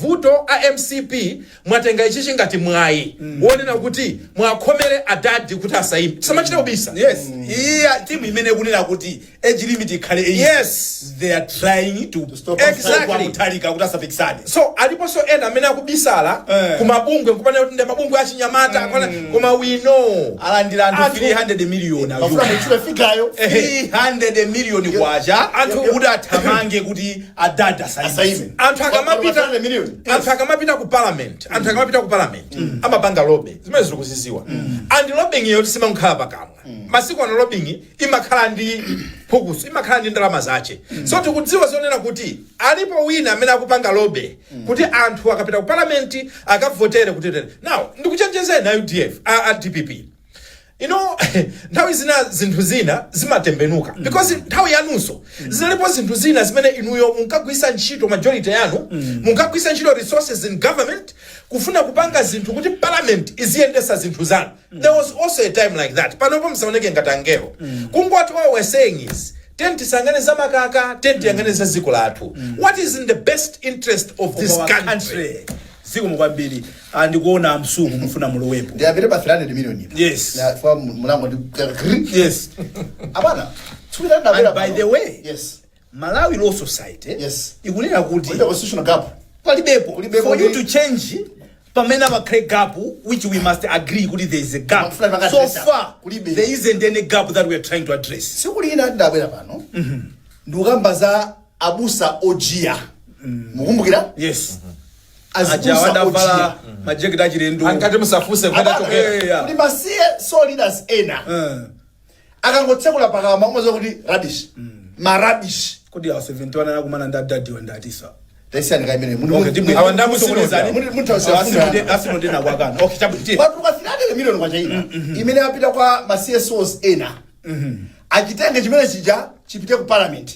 vuto a MCP mwatenga ichichi ngati mwayi wonena kuti mwakhomere adadi kuti asaime tisamachite kubisa. Yes. Iya team imene kunena kuti age limit ikhale 8. Yes, they are trying to stop exactly kutalika kuti asapikisane. So aliponso ena amene akubisala kumabungwe kupana kuti ndi mabungwe achinyamata koma we know alandira anthu 300 million afuna muchule fikayo 300 million kwacha anthu kuti athamange kuti adada asaime. Anthu akamapita ku parliament amapanga lobby zimene zili kuziziwa and lobbying iyo simakhala pakamwa masiku ano lobbying imakhala ndi phukuso imakhala ndi ndalama zache so tikudziwa zonena kuti alipo wina amene akupanga lobby kuti anthu akapita ku parliament akavotere kuti now ndikuchenjeza na UDF DPP nthawi zina zinthu zina zimatembenuka because nthawi yanunso zinalipo zinthu zina zimene inuyo munkagwisa ntchito majority yanu munkagwisa ntchito resources in government kufuna kupanga zinthu kuti parliament iziyendesa zinthu zanu. There was also a time like that panopo msaoneke ngati angelo kungoti what we're saying is tenti sangane za makaka tenti yangane za ziko lathu. What is in the best interest of this country? Siku mkwambiri ndikuona msuku mfuna mulowepo they are about 300 million. Yes. For mulango yes. Abana and by the way, yes, Malawi Law Society yes ikunena kuti the constitutional gap palibepo for you to change pamena ba create gap which we must agree kuti there is a gap. So far there isn't any gap that we are trying to address. Sikuli ina ndabwera pano ndugamba za abusa ojia mukumbukira. Yes. Ajawanda vala majekita achirendo ankati musafuse kwenda tokea kuli masiye so leaders ena akangotsekula pakama umoza kuti rubbish rubbish kodi ya 71 na kumana ndadadi wandatisa tayisani kaimene awandamu sinozani asino ndena kwakana okay chabiti watu kwa 300 million kwa chaina imene apita kwa masiye source ena achitenge chimene chija chipite ku parliament